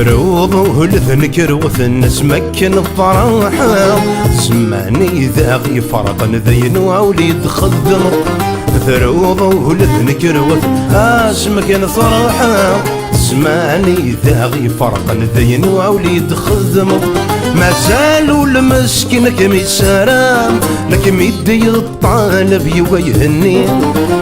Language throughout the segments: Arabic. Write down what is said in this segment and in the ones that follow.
ثروض وهلث كروث الناس مكن الفرحة زماني ذا غي فرق ذين ووليد خدم ثروض وهلث كروث مكن فرحة زماني ذا غي فرق ذين ووليد خدم ما زالوا المسكين كم يسارام لكم يدي الطالب يويهني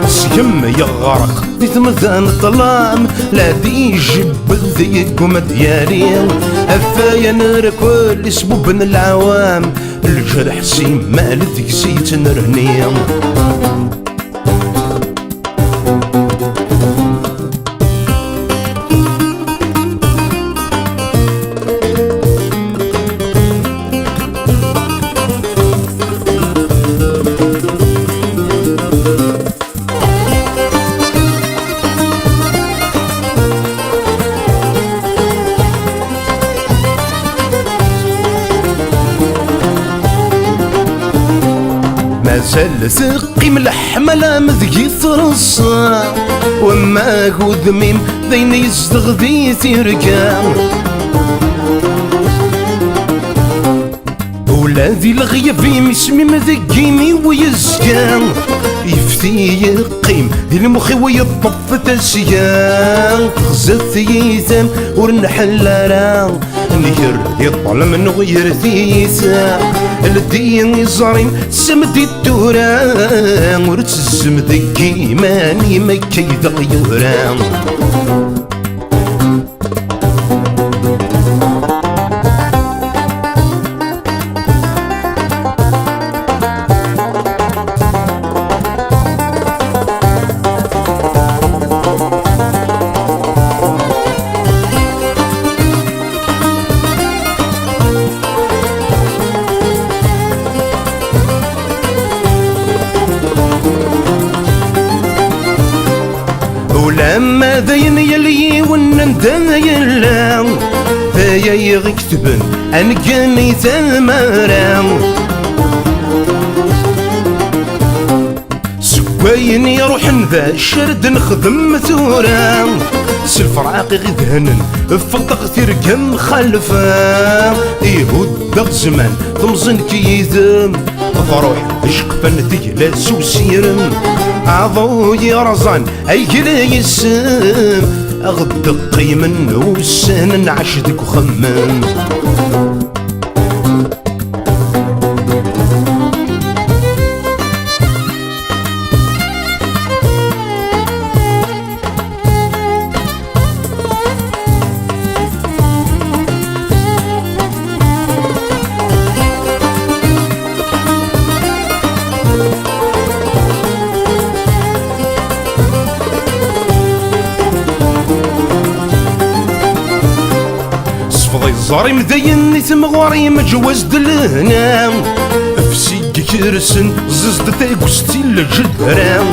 سيم يغرق دي ثمثان الظلام لا دي جبل ذي قوم ديالي أفايا نار كل سبوب من العوام الجرح سيم مال ذيك نرهني مازال ثقي ملح ملا مذقي ثرصا وما هو ذميم ذين يزدغذي تركا ولادي الغيب مسمي مذقيمي ويزكا يفتي يقيم ذي المخي ويطف تسيا خزت يثام ورنحل راه نير يطلع من غير ثيثا الدين يزرين سمدي التورا ورتسم ذكي ماني مكي ذغيورا ولما ذين يلي ونندن يلا فيا يغكتبن أنقني ثمرا سكوين يروحن ذا الشرد نخدم ثورا سالفراقي غذهنن فلطق ترقم خلفا يهود زمان ثمزن كيذم ضروح اشقفن تجلا سوسيرم عضو يرزان ايقلا يسم اغد قيمن وسن نعشدك وخمم زاري مذين نيثم غاري مجوز دلهنا افسيك كرسن ززد تاكوستي للجدران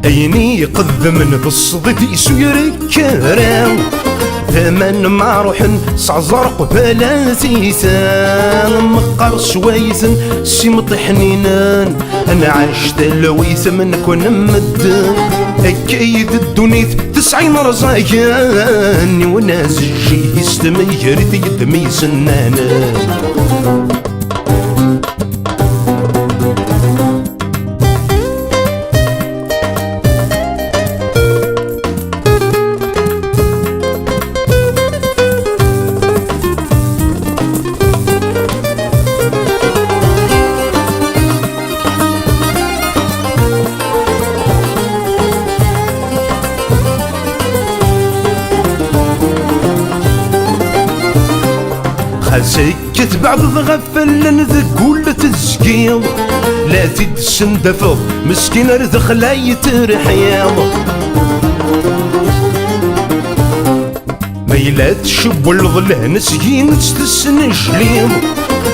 ايني قدمن بالصديد يسوير كرام ثمن ما روحن صعزرق بلا ثيثان مقر سويثن سي مطحنينان انا عشت اللويث منك ونمدن اكيد الدنيث 90 رزاياني وناس الجي يستمير يدمي سنانا سكت بعض ضغفل ذكول تزكيض لا تدسن دفض مسكين رذخ لا يترحيض ميلات شب والظله نسكين تستسن جليض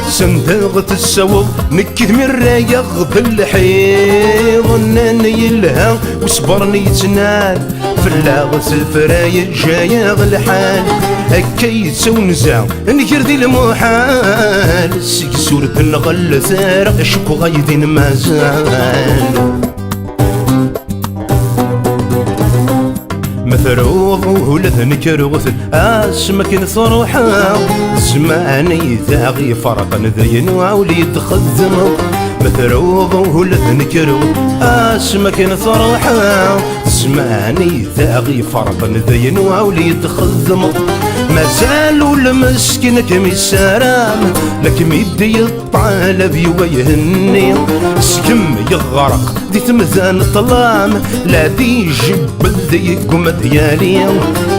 سندغت السوض نكد من رايغ الحيض ناني يلها وصبرني تنال فلاغت الفرايد جايغ الحال هكا يتسو نزاع نكر ذي المحال سورة النغل ثارق شكو غايدين مازال مثروض وولد نكروث اسمك نصروحا زماني ذاغي فرق نذين ووليد خدم مثروض وولد نكروث اسمك نصروحا زماني ذاغي فرق نذين ووليد خدم مازالوا المسكين كم السلام لكم يدي الطالب يويهني سكم يغرق دي تمزان الظلام لا دي جبل ذي قم ديالي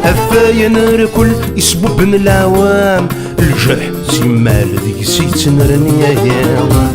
هفاين ركل يسبب من العوام الجرح سمال ذي سيتنرني يا